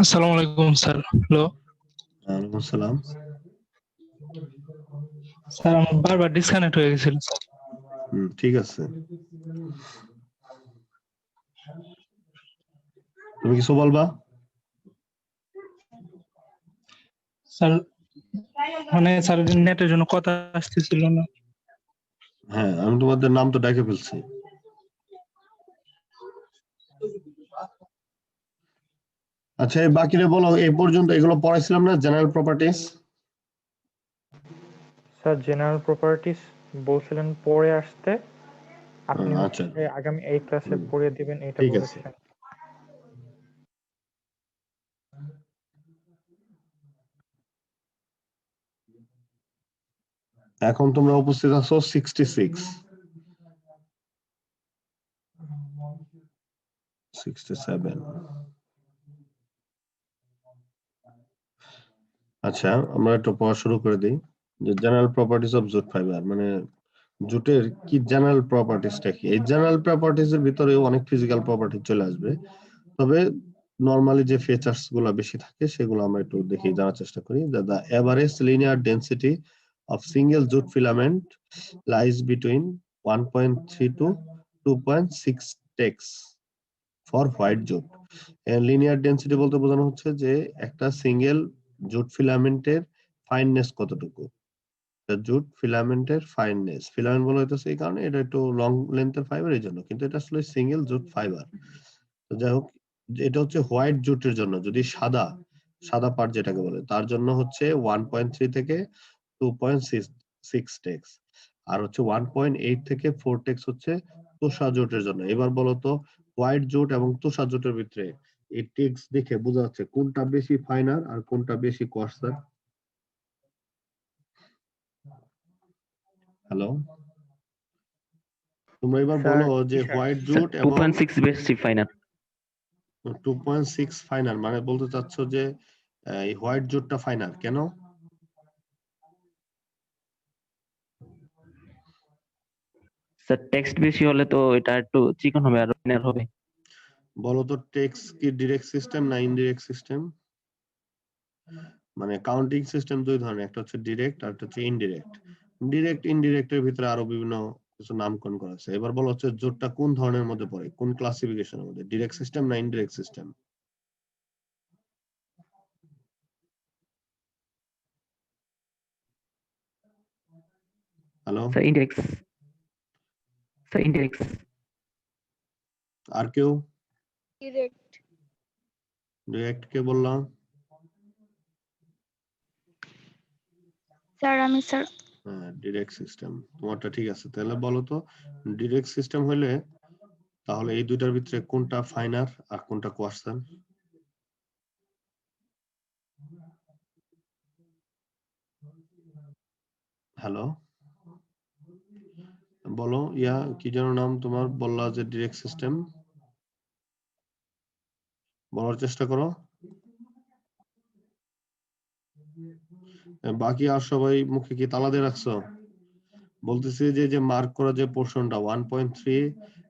আসসালামু আলাইকুম sir. Hello ওয়ালাইকুম আসসালাম। স্যার, আমার বারবার ডিসকানেক্ট হয়ে গেছিল। ঠিক আছে। তুমি কিছু বলবা? স্যার মানে স্যার নেটের জন্য কথা আসতেছিল না। হ্যাঁ, আমি তোমাদের নাম তো ডাকে ফেলছি। আচ্ছা, এই বাকিরা বলো, এই পর্যন্ত এগুলো পড়াইছিলাম না, general properties? Sir general properties বলছিলেন পরে আসতে, আপনি আচ্ছা, হচ্ছে আগামী এই ক্লাসে পড়িয়ে দিবেন এটা ঠিক আছে। বলেছিলেন। এখন তোমরা উপস্থিত আছো 66 67। আচ্ছা, আমরা একটু পড়া শুরু করে দিই যে general properties of jute fibre, মানে জুটের কি জেনারেল প্রপার্টিসটা কি। এই জেনারেল প্রপার্টিস এর ভিতরেও অনেক ফিজিক্যাল প্রপার্টি চলে আসবে, তবে নরমালি যে ফিচার্স গুলো বেশি থাকে সেগুলো আমরা একটু দেখি জানার চেষ্টা করি। The average linear density of single jute filament lies between 1.3 to 2.6 tex for white jute. Linear density বলতে বোঝানো হচ্ছে যে একটা সিঙ্গেল জুট ফিলামেন্টের ফাইননেস কতটুকু। জুট ফিলামেন্টের ফাইননেস, ফিলামেন্ট বলা হইতেছে এই কারণে এটা একটু লং লেন্থের ফাইবার, এই জন্য, কিন্তু এটা আসলে সিঙ্গেল জুট ফাইবার। তো যাই হোক, এটা হচ্ছে হোয়াইট জুটের জন্য, যদি সাদা সাদা পার্ট যেটাকে বলে তার জন্য হচ্ছে 1.3 থেকে 2.6 টেক্স, আর হচ্ছে 1.8 থেকে 4 টেক্স হচ্ছে তোষা জুটের জন্য। এবার বলো তো, হোয়াইট জুট এবং তোষা জুটের ভিতরে এই টেক্স দেখে বোঝা যাচ্ছে কোনটা বেশি ফাইনার আর কোনটা বেশি কোয়ার্সার? হ্যালো, তোমরা এবার স্যার বলো যে হোয়াইট জুট এবং 2.6 বেশি ফাইনাল। 2.6 ফাইনাল, মানে বলতে চাচ্ছ যে এই হোয়াইট জুটটা ফাইনাল কেন? স্যার টেক্সট বেশি হলে তো এটা একটু চিকন হবে আর ফাইনাল হবে। বলো তো, টেক্স কি ডিরেক্ট সিস্টেম না ইনডিরেক্ট সিস্টেম? মানে কাউন্টিং সিস্টেম দুই ধরনের, একটা হচ্ছে ডিরেক্ট আর একটা হচ্ছে ইনডিরেক্ট। ডিরেক্ট ইনডিরেক্টের ভিতরে আরো বিভিন্ন কিছু নামকরণ করা আছে। এবার বলো হচ্ছে জোটটা কোন ধরনের মধ্যে পড়ে, কোন ক্লাসিফিকেশনের মধ্যে, ডিরেক্ট সিস্টেম না indirect system? Hello, sir index. Sir index. আর কেউ? ডিরেক্ট। ডিরেক্ট কে বললাম? স্যার আমি স্যার হ্যাঁ, ডিরেক্ট সিস্টেম তোমারটা ঠিক আছে। তাহলে বলো তো, ডিরেক্ট সিস্টেম হলে তাহলে এই দুইটার ভিতরে কোনটা ফাইনার আর কোনটা কোয়ার্সার? হ্যালো, বলো, ইয়া কি যেন নাম তোমার, বললা যে ডিরেক্ট সিস্টেম, বলার চেষ্টা করো। বাকি আর সবাই মুখে কি তালা দিয়ে রাখছো? বলতেছি যে যে মার্ক করা যে পোর্শনটা 1.3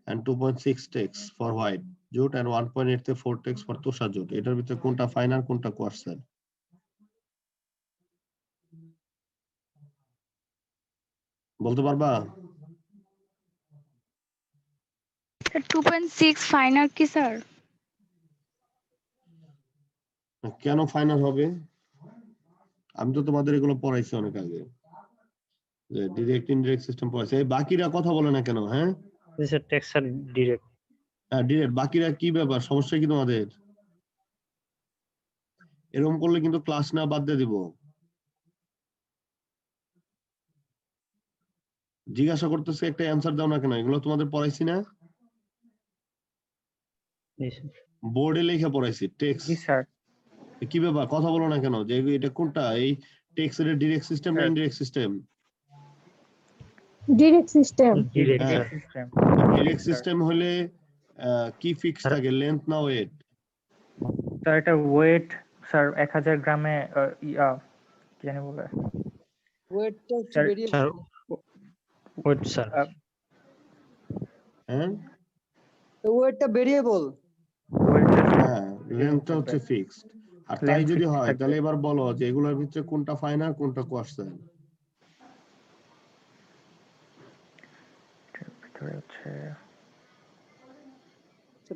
and 2.6 tex for white jute and 1.8 থেকে 4 টেক্স ফর তোষা জুট, এটার ভিতরে কোনটা ফাইনার কোনটা কোয়ার্সার? বলতে পারবা? 2.6 ফাইনাল কি স্যার? কেন ফাইনাল হবে? আমি তো তোমাদের এগুলো পড়াইছি অনেক আগে, যে ডিরেক্ট ইনডিরেক্ট সিস্টেম পড়াইছি। এই বাকিরা কথা বলে না কেন? হ্যাঁ স্যার টেক্সট স্যার ডিরেক্ট। হ্যাঁ, ডিরেক্ট। বাকিরা কি ব্যাপার, সমস্যা কি তোমাদের? এরকম করলে কিন্তু ক্লাস না বাদ দিয়ে দিব। জিজ্ঞাসা করতেছে, একটা অ্যান্সার দাও না কেন? এগুলো তোমাদের পড়াইছি না, বোর্ডে লিখে পড়াইছি টেক্স। জি স্যার। কি ব্যাপার, কথা বলো না কেন? যে এটা কোনটা, এই টেক্স এর ডিরেক্ট সিস্টেম না indirect system? Direct system. Direct হ্যাঁ, সিস্টেম। ডিরেক্ট সিস্টেম হলে কি ফিক্স থাকে, লেন্থ না ওয়েট? স্যার এটা ওয়েট স্যার 1000 গ্রামে কি জানি বলে ওয়েটটা হচ্ছে স্যার। ভেরিয়েবল। Wait sir. হ্যাঁ, ওয়েটটা ভেরিয়েবল। হ্যাঁ লেন্থটা হচ্ছে ফিক্সড। আর তাই Length যদি fixed হয় থাকবে। তাহলে এবার বলো যে এগুলোর ভিতরে কোনটা ফাইনাল কোনটা কোয়ার্সাইল। ভিতরে হচ্ছে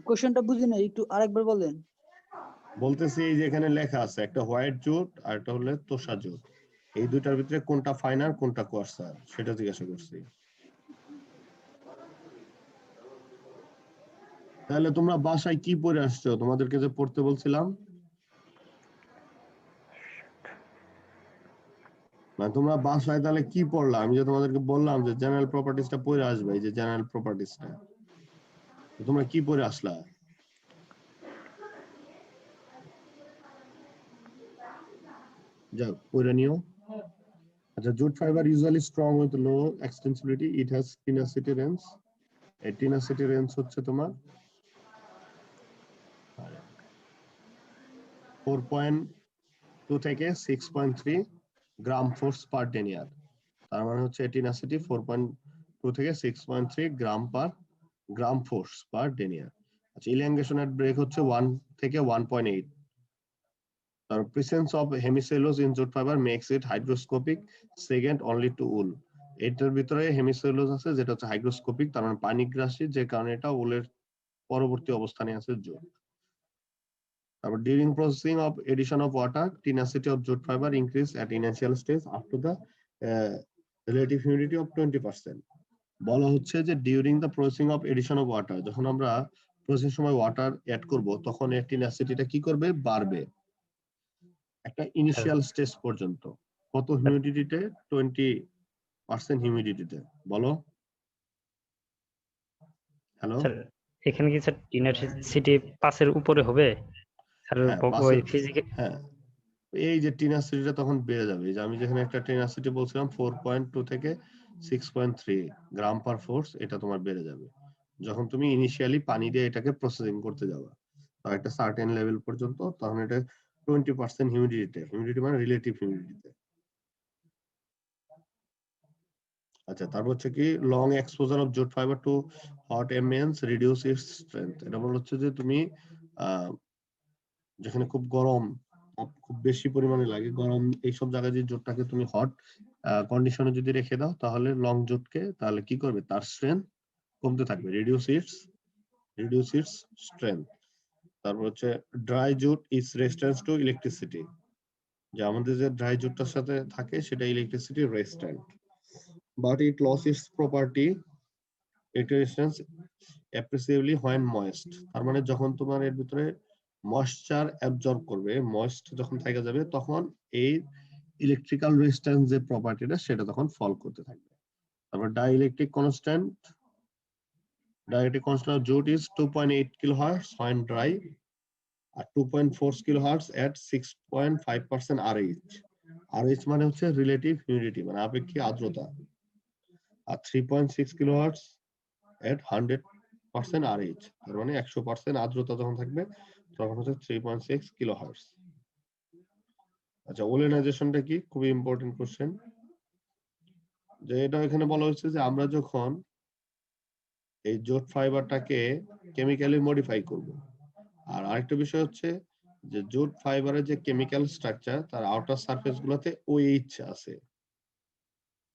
কোশ্চেনটা বুঝি না, একটু আরেকবার বলেন। বলতেছি এই যে এখানে লেখা আছে একটা হোয়াইট জুট আর একটা হলো তোষা জুট, এই দুইটার ভিতরে কোনটা ফাইনাল কোনটা কোয়ার্সাইল সেটা জিজ্ঞাসা করছি। তাহলে তোমরা বাসায় কি পড়ে আসছো? তোমাদেরকে যে পড়তে বলছিলাম, মানে তোমরা বাসায় তাহলে কি পড়লা? আমি যে তোমাদেরকে বললাম যে জেনারেল প্রপার্টিসটা পড়ে আসবে, এই যে জেনারেল প্রপার্টিসটা, তোমরা কি পড়ে আসলা? যাও পড়ে নিও। আচ্ছা, jute fiber usually strong with low extensibility, it has tenacity range। এই tenacity range হচ্ছে তোমার 4.2 থেকে 6.3 গ্রাম ফোর্স পার ডেনিয়ার। তার মানে হচ্ছে tenacity 4.2 থেকে 6.3 গ্রাম ফোর্স পার ডেনিয়ার। আচ্ছা, elongation at break হচ্ছে 1 থেকে 1.8। তার presence of hemicellulose in jute fiber makes it hygroscopic, second only to wool। এটার ভিতরে হেমিসেলুলোজ আছে যেটা হচ্ছে হাইগ্রোস্কোপিক, তার মানে পানিগ্রাসী, যে কারণে এটা উলের পরবর্তী অবস্থানে আছে জুট। তারপর during processing of addition of water, tenacity of jute fiber increase at initial stage up to the relative humidity of 20%। বলা হচ্ছে যে during the processing of edition of water, যখন আমরা প্রসেসিং সময় ওয়াটার অ্যাড করব তখন এর টেনাসিটিটা কি করবে? বাড়বে একটা ইনিশিয়াল স্টেজ পর্যন্ত। কত হিউমিডিটিতে? 20% হিউমিডিটিতে। বলো। হ্যালো। স্যার এখানে কি স্যার টিনার সিটি 5-এর উপরে হবে স্যার? হ্যাঁ ওই ফিজিক্যাল হ্যাঁ, এই যে টেনাসিটিটা তখন বেড়ে যাবে। এই যে আমি যেখানে একটা টেনাসিটি বলছিলাম 4.2 থেকে 6.3 গ্রাম পার ফোর্স, এটা তোমার বেড়ে যাবে যখন তুমি ইনিশিয়ালি পানি দিয়ে এটাকে প্রসেসিং করতে যাবা। আর একটা সার্টেন লেভেল পর্যন্ত, তখন এটা 20% হিউমিডিটিতে, হিউমিডিটি মানে রিলেটিভ হিউমিডিটিতে। আচ্ছা, তারপর হচ্ছে কি long exposure of jute fibre to hot ambience reduce its strength. এটা বলা হচ্ছে যে তুমি যেখানে খুব গরম, খুব বেশি পরিমাণে লাগে গরম, এইসব জায়গায় যে জুটটাকে তুমি হট কন্ডিশনে যদি রেখে দাও তাহলে লং জুটকে, তাহলে কি করবে? তার স্ট্রেংথ কমতে থাকবে, রিডিউস ইটস স্ট্রেংথ। তারপর হচ্ছে dry jute is resistance to electricity, যে আমাদের যে ড্রাই জুটটার সাথে থাকে সেটা electricity resistant, but it loss its property resistance appreciably when moist. তার মানে যখন তোমার এর ভিতরে ময়েশ্চার অ্যাবজর্ব করবে, ময়েস্ট যখন থেকে যাবে তখন এই ইলেকট্রিক্যাল রেজিস্ট্যান্স যে প্রপার্টিটা সেটা তখন ফল করতে থাকবে। তারপর dielectric constant of jute is 2.8 kilohertz when dry, আর 2.4 kilohertz at 6.5% RH। RH মানে হচ্ছে রিলেটিভ হিউমিডিটি, মানে আপেক্ষিক আর্দ্রতা। আর 3.6 kilohertz at 100% RH, তার মানে 100% আর্দ্রতা যখন থাকবে তখন হচ্ছে 3.6 kilohertz। আচ্ছা, ওলেনাইজেশনটা কি? খুবই ইম্পর্টেন্ট কোশ্চেন। যে এটা এখানে বলা হচ্ছে যে আমরা যখন এই জুট ফাইবারটাকে কেমিক্যালি মডিফাই করব, আর আরেকটা বিষয় হচ্ছে যে জুট ফাইবারের যে কেমিক্যাল স্ট্রাকচার, তার আউটার সারফেস গুলোতে OH আছে,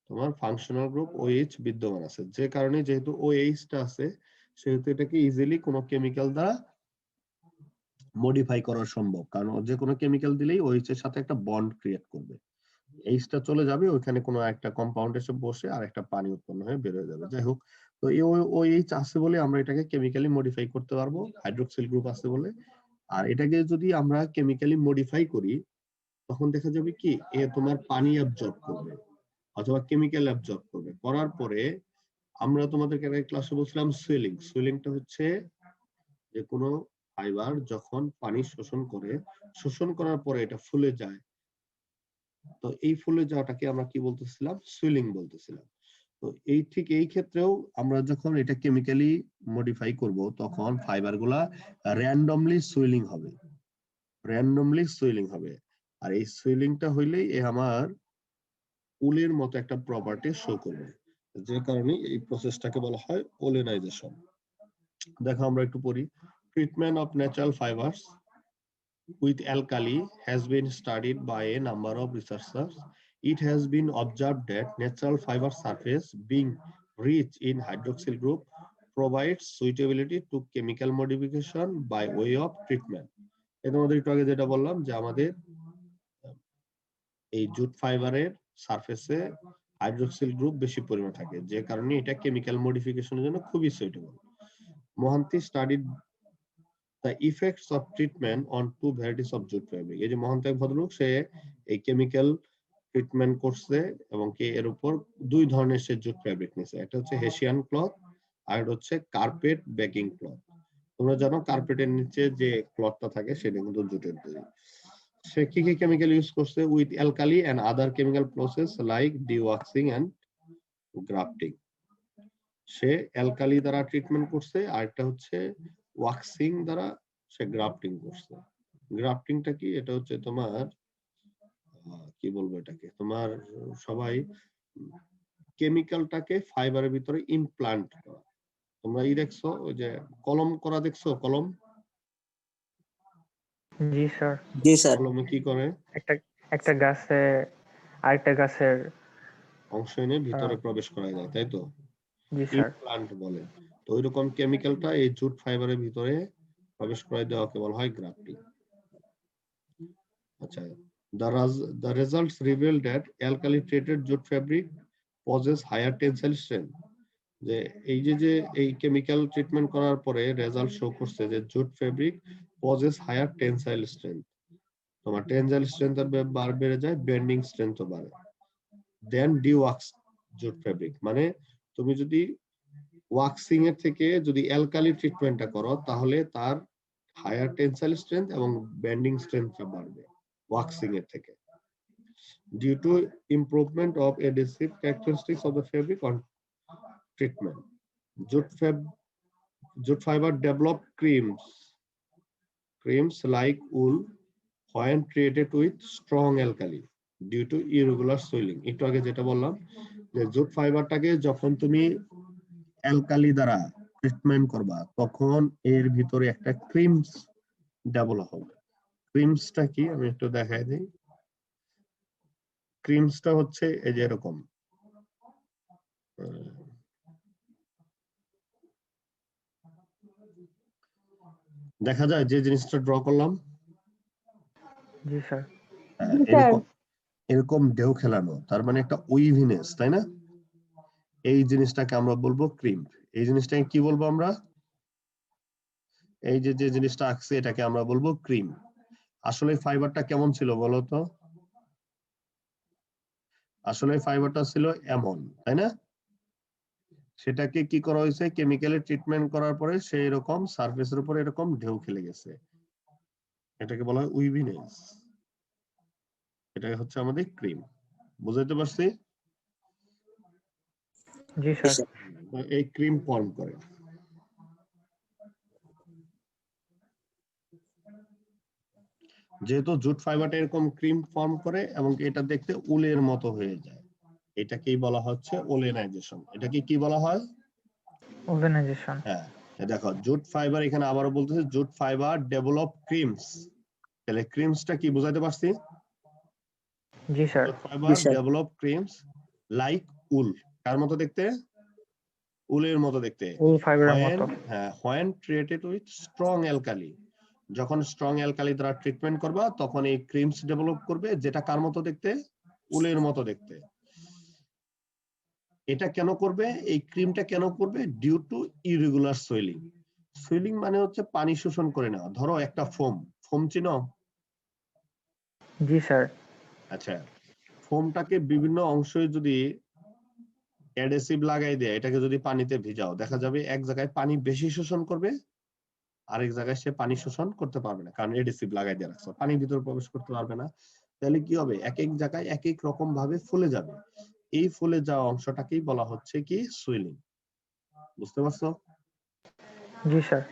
তোমার ফাংশনাল গ্রুপ OH বিদ্যমান আছে, যে কারণে যেহেতু OH টা আছে সেহেতু এটাকে ইজিলি কোনো কেমিক্যাল দ্বারা মডিফাই করা সম্ভব, কারণ যে কোনো কেমিক্যাল দিলেই OH এর সাথে একটা বন্ড ক্রিয়েট করবে, H টা চলে যাবে ওইখানে, কোনো একটা কম্পাউন্ড এসে বসে আর একটা পানি উৎপন্ন হয়ে বের হয়ে যাবে। যাই হোক, তো এই OH আছে বলে আমরা এটাকে কেমিক্যালি মডিফাই করতে পারবো, হাইড্রোক্সিল গ্রুপ আছে বলে। আর এটাকে যদি আমরা কেমিক্যালি মডিফাই করি তখন দেখা যাবে কি তোমার পানি অ্যাবজর্ব করবে অথবা কেমিক্যাল অ্যাবজর্ব করবে, করার পরে আমরা তোমাদেরকে একটা ক্লাসে বলছিলাম সুইলিং। সুইলিংটা হচ্ছে যে কোনো ফাইবার যখন পানি শোষণ করার পরে এটা ফুলে যায়, তো এই ফুলে যাওয়াটাকে আমরা কি বলতেছিলাম? সুইলিং বলতেছিলাম। তো ঠিক এই ক্ষেত্রেও আমরা যখন এটা কেমিক্যালি মডিফাই করব তখন ফাইবার গুলা র্যান্ডমলি সুইলিং হবে, আর এই সুইলিংটা হইলেই আমার উলের মতো একটা প্রপার্টি শো করবে, যে কারণে এই প্রসেসটাকে বলা হয় ওলেনাইজেশন। দেখো আমরা একটু পড়ি। treatment of natural fibers with alkali has been studied by a number of researchers. It has been observed that natural fiber surface being rich in hydroxyl group provides suitability to chemical modification by way of treatment. এর মধ্যে একটু আগে যেটা বললাম যে আমাদের এই jute ফাইবারের সারফেসে হাইড্রোক্সিল গ্রুপ বেশি পরিমাণে থাকে, যে কারণে এটা কেমিক্যাল মডিফিকেশনের জন্য খুবই suitable. Mohanty studied the effects of treatment on two varieties of jute fabric. এই যে মোহান্তি এক ভদ্রলোক, সে এই কেমিক্যাল ট্রিটমেন্ট করছে এবং কি এর উপর দুই ধরনের সে জুট ফ্যাব্রিক নিছে, একটা হচ্ছে হেসিয়ান ক্লথ আর একটা হচ্ছে কার্পেট বেকিং ক্লথ। তোমরা জানো কার্পেটের নিচে যে ক্লথটা থাকে সেটা কিন্তু জুটের তৈরি। সে কি কি কেমিক্যাল ইউজ করছে? With alkali and other chemical process like dewaxing and grafting. সে অ্যালকালি দ্বারা ট্রিটমেন্ট করছে, আর একটা হচ্ছে ওয়াক্সিং দ্বারা সে গ্রাফটিং করছে। গ্রাফটিংটা কি? এটা হচ্ছে তোমার কি বলবো এটাকে, তোমার সবাই কেমিক্যালটাকে ফাইবারের ভিতরে ইমপ্লান্ট করা। তোমরা দেখছো ওই যে কলম করা, দেখছো কলম? জি স্যার। জি স্যার। কলমে কি করে? একটা গাছে আরেকটা গাছের অংশ এনে ভিতরে প্রবেশ করা যায়, তাই তো? জি স্যার। ইমপ্লান্ট বলে। তো ওইরকম কেমিক্যালটা এই জুট ফাইবারের ভিতরে প্রবেশ করায় দেওয়াকে বলা হয় গ্রাফটিং। আচ্ছা, the results reveal that alkali treated jute fabric possess higher tensile strength. যে এই যে এই কেমিক্যাল ট্রিটমেন্ট করার পরে রেজাল্ট শো করছে যে jute fabric possess higher tensile strength. তোমার টেনসাইল স্ট্রেংথ বার বেড়ে যায়, বেন্ডিং স্ট্রেংথও বাড়ে। দেন ডিওয়াক্স জুট ফেব্রিক, মানে তুমি যদি ওয়াক্সিং এর থেকে যদি অ্যালকালি ট্রিটমেন্টটা করো তাহলে তার হায়ার টেনসাইল স্ট্রেংথ এবং বেন্ডিং স্ট্রেংথটা বাড়বে ওয়াক্সিং এর থেকে। Due to improvement of adhesive characteristics of the fabric on treatment, jute fiber develop creams like wool when treated with strong alkali due to irregular swelling. একটু আগে যেটা বললাম যে জুট ফাইবারটাকে যখন তুমি অ্যালকালি দ্বারা ট্রিটমেন্ট করবা তখন এর ভিতরে একটা ক্রিমস ডেভেলপ হবে। ক্রিমসটা কি আমি একটু দেখাই দিই। ক্রিমসটা হচ্ছে এই যে এরকম, দেখা যায় যে জিনিসটা ড্র করলাম। জি স্যার। এরকম ঢেউ খেলানো, তার মানে একটা উইভিনেস, তাই না? এই জিনিসটাকে আমরা বলবো ক্রিম। এই জিনিসটাকে কি বলবো আমরা? এই যে যে জিনিসটা আঁকছে এটাকে আমরা বলবো ক্রিম। আসলে ফাইবারটা কেমন ছিল বলো তো? আসলে ফাইবারটা ছিল এমন, তাই না? সেটাকে কি করা হয়েছে? কেমিক্যালি ট্রিটমেন্ট করার পরে সেই রকম সারফেসের উপরে এরকম ঢেউ খেলে গেছে, এটাকে বলা হয় উইভিনেস। এটা হচ্ছে আমাদের ক্রিম। বুঝাইতে পারছি? জি স্যার। এই ক্রিম ফর্ম করে। যেহেতু জুট ফাইবারটা এরকম ক্রিম ফর্ম করে এবং এটা দেখতে উলের মতো হয়ে যায়, এটাকেই বলা হচ্ছে ওলেনাইজেশন। এটাকে কি বলা হয়? ওভেনাইজেশন। হ্যাঁ, দেখো জুট ফাইবার, এখানে আবারও বলতেছে জুট ফাইবার ডেভেলপ ক্রিমস। তাহলে ক্রিমসটা কি বুঝাইতে পারছি? জি sir. Jute fibre develop crimps like wool. কার মতো দেখতে? উলের মতো দেখতে। উল ফাইবারের মতো। হ্যাঁ, when treated with strong alkali, যখন স্ট্রং অ্যালকালি দ্বারা ট্রিটমেন্ট করবা তখন এই ক্রিমস ডেভেলপ করবে, যেটা কার মতো দেখতে? উলের মতো দেখতে। এটা কেন করবে? এই ক্রিমটা কেন করবে? Due to irregular swelling. Swelling মানে হচ্ছে পানি শোষণ করে নেওয়া। ধরো একটা ফোম চিনো? জি স্যার। আচ্ছা, ফোমটাকে বিভিন্ন অংশে যদি অ্যাডহেসিভ লাগাই দেয়, এটাকে যদি পানিতে ভিজাও, দেখা যাবে এক জায়গায় পানি বেশি শোষণ করবে, আরেক জায়গায় সে পানি শোষণ করতে পারবে না, কারণ এডহেসিভ লাগাই দিয়ে রাখছো, পানির ভিতরে প্রবেশ করতে পারবে না। তাহলে কি হবে? এক এক জায়গায় এক এক রকম ভাবে ফুলে যাবে। এই ফুলে যাওয়া অংশটাকেই বলা হচ্ছে কি সুইলিং। বুঝতে পারছো? জি স্যার।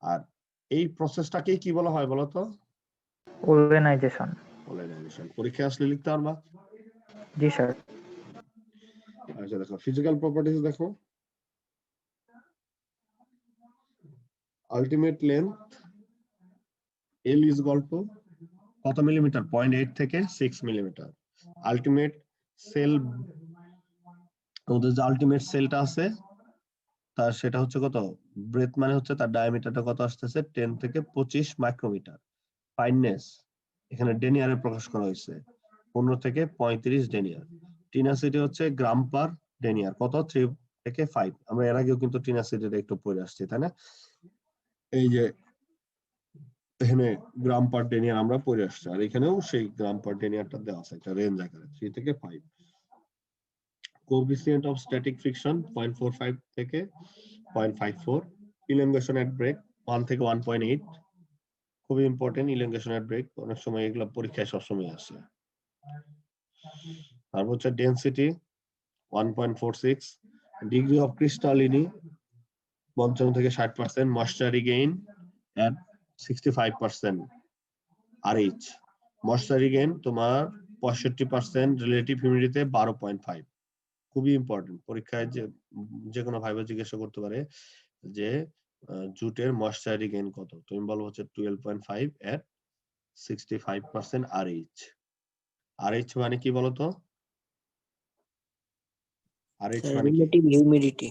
আর এই প্রসেসটাকেই কি বলা হয় বলো তো? ওভেনাইজেশন। ওলেনাইজেশন। পরীক্ষায় আসলে লিখতে পারবা? জি স্যার। আচ্ছা দেখো, ফিজিক্যাল প্রপার্টিজ দেখো। Ultimate length L is equal to কত মিলিমিটার? 0.8 থেকে 6 মিলিমিটার। আলটিমেট সেল, আমাদের যে আলটিমেট সেলটা আছে তার সেটা হচ্ছে কত? ব্রেথ মানে হচ্ছে তার ডায়ামিটারটা কত আসতেছে? 10 থেকে 25 মাইক্রোমিটার। ফাইননেস এখানে ডেনিয়ারে প্রকাশ করা হয়েছে 15 থেকে 35 ডেনিয়ার। টিনাসিটি হচ্ছে গ্রাম পার ডেনিয়ার, কত? 3 থেকে 5। আমরা এর আগেও কিন্তু টিনাসিটিটা একটু পড়ে আসছি, তাই না? এই যে এখানে গ্রাম পার ডেনিয়ার আমরা পড়ে আসছি, আর এখানেও সেই গ্রাম পার ডেনিয়ারটা দেওয়া আছে একটা রেঞ্জ আকারে 3 থেকে 5। কোএফিসিয়েন্ট অফ স্ট্যাটিক ফ্রিকশন 0.45 থেকে 0.54। ইলংগেশন এট ব্রেক 1 থেকে 1.8। খুবই ইম্পর্টেন্ট ইলংগেশন এট ব্রেক, অনেক সময় এগুলো পরীক্ষায় সবসময় আসে। তারপর হচ্ছে ডেনসিটি 1.46। ডিগ্রি অফ ক্রিস্টালিনি 55 থেকে 60%। ময়েশ্চার রিগেইন এট 65%। আরএইচ ময়েশ্চার রিগেইন তোমার 65%, রিলেটিভ হিউমিডিটিতে 12.5। খুবই ইম্পর্টেন্ট, পরীক্ষায় যে কোনো ভাইবা জিজ্ঞাসা করতে পারে যে জুটের ময়েশ্চার রিগেইন কত, তুমি বলো হচ্ছে 12.5 এট 65% আরএইচ। আরএইচ মানে কি বলতো? আরএইচ মানে কি? Relative humidity.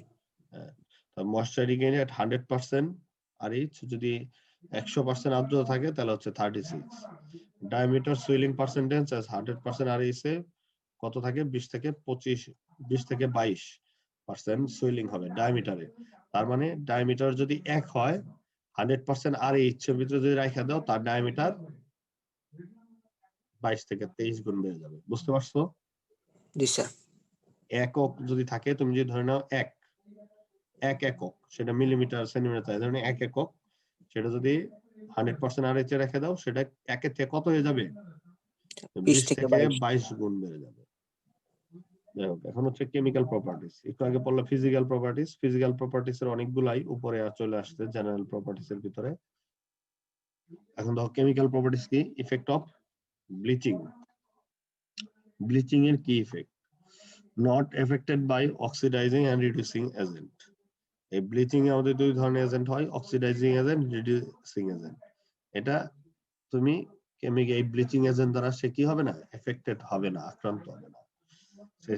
Moisture regain at 100% RH, যদি 100% আর্দ্রতা থাকে তাহলে হচ্ছে 36। Diameter swelling percentage as 100% RH এ কত থাকে? 20 থেকে 22% সুইলিং হবে ডায়ামিটারে। তার মানে ডায়ামিটার যদি 1 হয় 100% আরএইচ এর ভিতরে যদি রাখা দাও তার ডায়ামিটার 22 থেকে 23 গুণ বেড়ে যাবে। বুঝতে পারছো? জি স্যার। একক যদি থাকে, তুমি যদি ধরে নাও এক একক, সেটা মিলিমিটার সেন্টিমিটার, এই ধরনের 1 একক, সেটা যদি 100% আরএইচ এ রেখে দাও সেটা 1 এর থেকে কত হয়ে যাবে? 20 থেকে 22 গুণ বেড়ে যাবে। যাই হোক, এখন হচ্ছে কেমিক্যাল প্রপার্টিস। একটু আগে পড়লাম ফিজিক্যাল প্রপার্টিস। ফিজিক্যাল প্রপার্টিস এর অনেকগুলাই উপরে চলে আসছে জেনারেল প্রপার্টিস এর ভিতরে। এখন দেখো কেমিক্যাল প্রপার্টিস কি? Effect of bleaching. ব্লিচিং এর কি effect? Not affected by oxidizing and reducing agent. এই ব্লিচিং এ আমাদের দুই ধরনের এজেন্ট হয়, অক্সিডাইজিং এজেন্ট, রিডিউসিং এজেন্ট। এটা তুমি কেমিক্যাল এই ব্লিচিং এজেন্ট দ্বারা সে কি হবে না? এফেক্টেড হবে না, আক্রান্ত হবে না, সে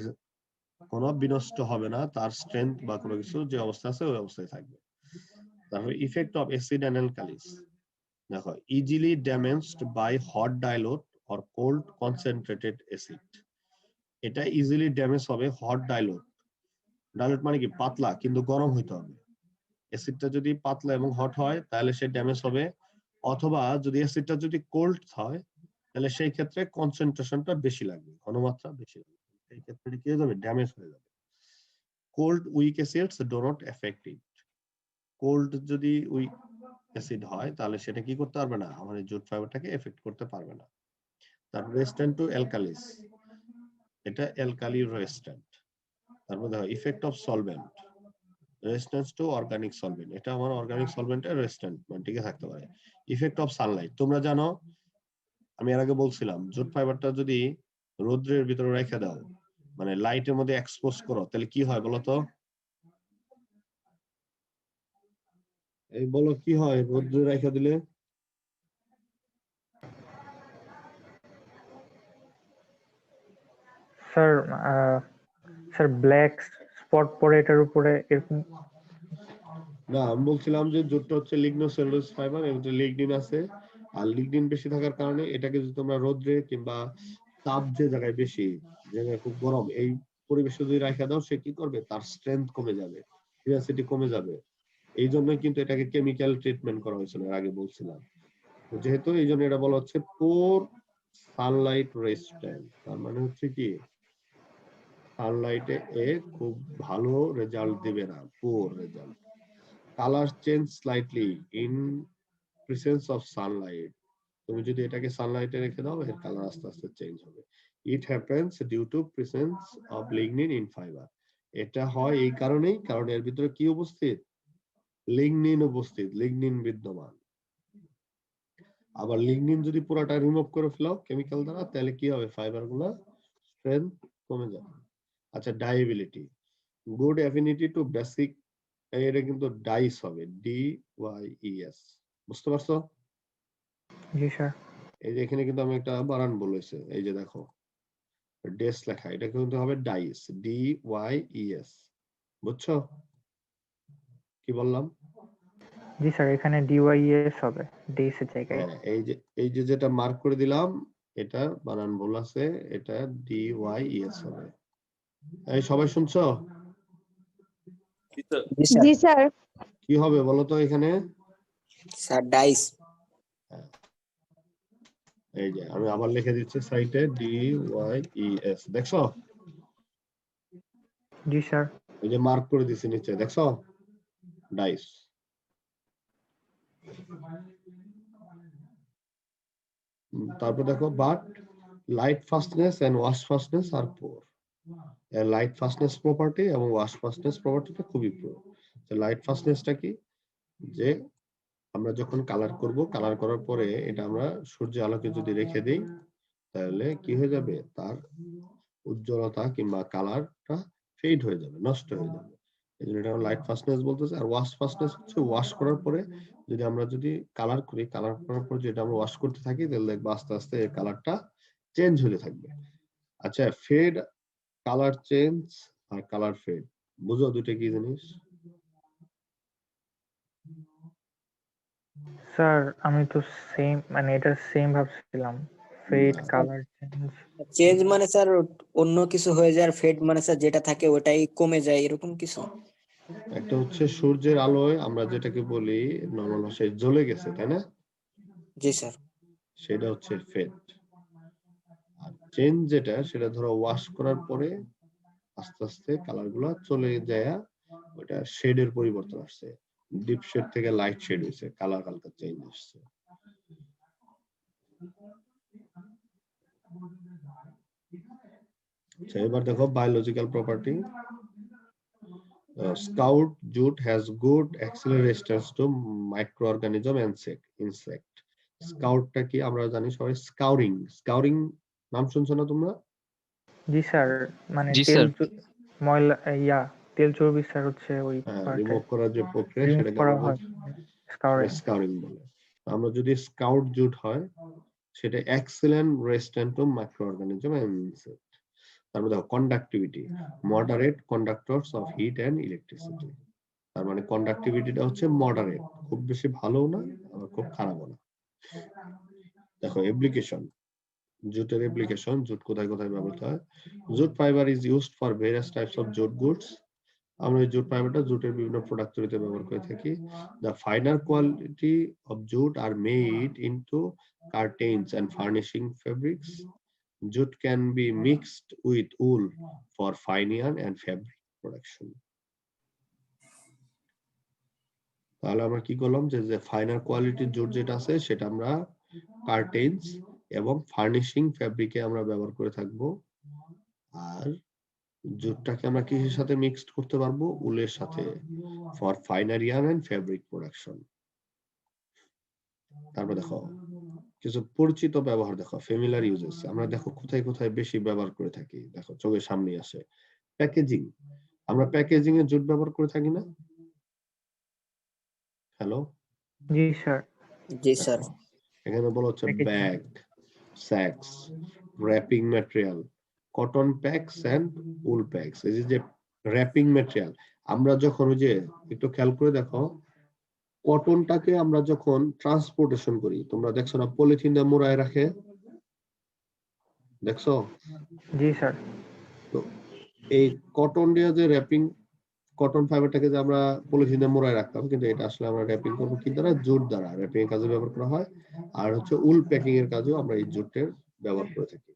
কোনো বিনষ্ট হবে না, তার স্ট্রেংথ বা কোনো কিছু যে অবস্থা আছে ওই অবস্থায় থাকবে। তারপরে effect of acid and alkalis. দেখো, easily damaged by hot dilute or cold concentrated acid. এটা ইজিলি ড্যামেজ হবে হট ডাইলুট। ডাইলুট মানে কি? পাতলা কিন্তু গরম হইতে হবে। অ্যাসিডটা যদি পাতলা এবং হট হয় তাহলে সে ড্যামেজ হবে, অথবা যদি অ্যাসিডটা যদি কোল্ড হয় তাহলে সেই ক্ষেত্রে কনসেন্ট্রেশনটা বেশি লাগবে, ঘনমাত্রা বেশি লাগবে, এই ক্ষেত্রে কি হয়ে যাবে? ড্যামেজ হয়ে যাবে। Cold weak acids do not affect it. Cold যদি উইক অ্যাসিড হয় তাহলে সেটা কি করতে পারবে না? আমাদের জুট ফাইবারটাকে এফেক্ট করতে পারবে না। তারপর রেজিস্ট্যান্ট টু অ্যালকালিস, এটা অ্যালকালি রেজিস্ট্যান্ট। তারপর দেখো effect of solvent, resistance to organic solvent, এটা আমার অর্গানিক সলভেন্টের রেজিস্ট্যান্ট মানে টিকে থাকতে পারে। ইফেক্ট অফ সানলাইট, তোমরা জানো আমি এর আগে বলছিলাম জুট ফাইবারটা যদি রৌদ্রের ভিতরে রেখে দাও, মানে লাইটের মধ্যে এক্সপোজ করো, তাহলে কি হয় বলো তো? এই বলো কি হয় রৌদ্রে রেখে দিলে? স্যার স্যার ব্ল্যাক স্পট পড়ে এটার উপরে এরকম। না, আমি বলছিলাম যে জুটটা হচ্ছে লিগনোসেলুলোজ ফাইবার, এর মধ্যে লিগনিন আছে, আর লিগনিন বেশি থাকার কারণে এটাকে যদি তোমরা রোদ্রে কিংবা তাপ যে জায়গায় বেশি, জায়গায় খুব গরম, এই পরিবেশে যদি রাখা দাও সে কি করবে? তার স্ট্রেংথ কমে যাবে, টেনাসিটি কমে যাবে। এই জন্যই কিন্তু এটাকে কেমিক্যাল ট্রিটমেন্ট করা হয়েছিল, এর আগে বলছিলাম। যেহেতু এই জন্য এটা বলা হচ্ছে পোর সানলাইট রেজিস্ট্যান্ট, তার মানে হচ্ছে কি সানলাইটে এ খুব ভালো রেজাল্ট দিবে না, poor result. Colour change slightly in presence of sunlight, তুমি যদি এটাকে সানলাইটে রেখে দাও এর কালার আস্তে আস্তে চেঞ্জ হবে। It happens due to presence of lignin in fibre, এটা হয় এই কারণেই, কারণ এর ভিতরে কি উপস্থিত? লিগনিন উপস্থিত, লিগনিন বিদ্যমান। আবার লিগনিন যদি পুরোটা রিমুভ করে ফেলাও কেমিক্যাল দ্বারা তাহলে কি হবে? ফাইবার গুলা স্ট্রেংথ কমে যাবে। আচ্ছা, ডাইএবিলিটি, গুড অ্যাফিনিটি টু বেসিক এটা কিন্তু ডাইস হবে, DYES, বুঝতে পারছো? জি স্যার। এই যে এখানে কিন্তু আমি একটা বানান বলেছে, এই যে দেখো ডেস লেখা, এটা কিন্তু হবে ডাইস, DYES, বুঝছো কি বললাম? জি স্যার, এখানে ডিওয়াইএস হবে ডেইস এর জায়গায়। হ্যাঁ, এই যে যেটা মার্ক করে দিলাম, এটা বানান ভুল আছে, এটা DYES হবে। এই সবাই শুনছো? জি স্যার। জি স্যার। কি হবে বলো তো এখানে? Sir dyes. এই যে আমি আবার লিখে দিচ্ছি সাইটে, DYES, দেখছো? জি স্যার। এই যে মার্ক করে দিছি নিচে, দেখছো? ডাইস। তারপর দেখো, but light fastness and wash fastness are poor. Light fastness property এবং ওয়াশ ফাস্টনেস প্রপার্টিটা খুবই পুয়ার। লাইট ফাস্টনেসটা কি, যে আমরা যখন কালার করব, কালার করার পরে এটা আমরা সূর্যের আলোকে যদি রেখে দেই, তাহলে কি হয়ে যাবে, তার উজ্জ্বলতা কিংবা কালারটা ফেড হয়ে যাবে, নষ্ট হয়ে যাবে। এই জন্য এটা লাইট ফাস্টনেস বলতেছে। আর ওয়াশ ফাস্টনেস হচ্ছে ওয়াশ করার পরে যদি আমরা কালার করি, কালার করার পর যেটা আমরা ওয়াশ করতে থাকি, তাহলে দেখবো আস্তে আস্তে এর কালারটা চেঞ্জ হতে থাকবে। আচ্ছা, ফেড, কালার চেঞ্জ আর কালার ফেড, বুঝো দুটো কি জিনিস? স্যার আমি তো সেম, মানে এটা সেম ভাবছিলাম, ফেড, না, কালার চেঞ্জ। চেঞ্জ মানে স্যার অন্য কিছু হয়ে যায়, আর ফেড মানে স্যার যেটা থাকে ওটাই কমে যায়, এরকম কিছু। একটা হচ্ছে সূর্যের আলোয় আমরা যেটাকে বলি নরমাল ভাষায় জ্বলে গেছে, তাই না? জি স্যার। সেটা হচ্ছে ফেড। আর চেঞ্জ যেটা, সেটা ধরো ওয়াশ করার পরে আস্তে আস্তে কালার গুলা চলে যায়, ওটা শেডের পরিবর্তন আসছে, ডিপ শেড থেকে লাইট শেড হয়েছে, কালার হালকা চেঞ্জ আসছে। আচ্ছা, এবার দেখো biological property. Scout jute has good accelerators to microorganism and insect. Scoutটা কি আমরা জানি সবাই, স্কাউরিং। স্কাউরিং নাম শুনছো না তোমরা? জি স্যার, মানে জি তেল স্যার। ময়লা, তেল চর্বি স্যার হচ্ছে ওই রিমুভ করার যে প্রক্রিয়া, রিমুভ সেটাকে করা আমরা হয়, বলছি স্কাউরিং। স্কাউরিং বলে। আমরা যদি স্কাউট জুট হয়, সেটা excellent resistant to microorganism and insect. তারপর দেখো conductivity, moderate conductors of heat and electricity. তার মানে কন্ডাক্টিভিটিটা হচ্ছে মডারেট, খুব বেশি ভালো না আবার খুব খারাপও না। দেখো অ্যাপ্লিকেশন, জুটের অ্যাপ্লিকেশন, জুট কোথায় কোথায় ব্যবহৃত হয়। Jute fibre is used for various types of jute goods. আমরা এই জুট ফাইবারটা জুটের বিভিন্ন প্রোডাক্ট তৈরিতে ব্যবহার করে থাকি। The finer quality of jute are made into curtains and furnishing fabrics. Jute can be mixed with wool for fine yarn and fabric production. তাহলে আমরা কি করলাম, যে ফাইনার কোয়ালিটির জুট যেটা আছে, সেটা আমরা কার্টেইনস এবং ফার্নিশিং ফেব্রিকে আমরা ব্যবহার করে থাকবো। আর জুটটাকে আমরা কিসের সাথে মিক্সড করতে পারবো, উলের সাথে, for finer yarn and fabric production. তারপর দেখো কিছু পরিচিত ব্যবহার, দেখো ফ্যামিলিয়ার ইউজেস, আমরা দেখো কোথায় কোথায় বেশি ব্যবহার করে থাকি, দেখো চোখের সামনে আসে। প্যাকেজিং, আমরা প্যাকেজিং এ জুট ব্যবহার করে থাকি না? হ্যালো, জি স্যার। জি স্যার। এখানে বলা হচ্ছে Packaging. Bag, sacks, wrapping material, cotton packs and wool packs. এই যে র্যাপিং ম্যাটেরিয়াল, আমরা যখন ওই যে একটু খেয়াল করে দেখো, কটনটাকে আমরা যখন ট্রান্সপোর্টেশন করি, তোমরা দেখছো না পলিথিনে মোড়ায় রাখে, দেখছো? জি স্যার। তো এই কটন দিয়ে যে র্যাপিং, কটন ফাইবারটাকে যে আমরা পলিথিনে মোড়ায় রাখতাম, কিন্তু এটা আসলে আমরা র্যাপিং করবো কি দ্বারা, জুট দ্বারা। র্যাপিং এর কাজে ব্যবহার করা হয়। আর হচ্ছে উল প্যাকিং এর কাজেও আমরা এই জুটের ব্যবহার করে থাকি।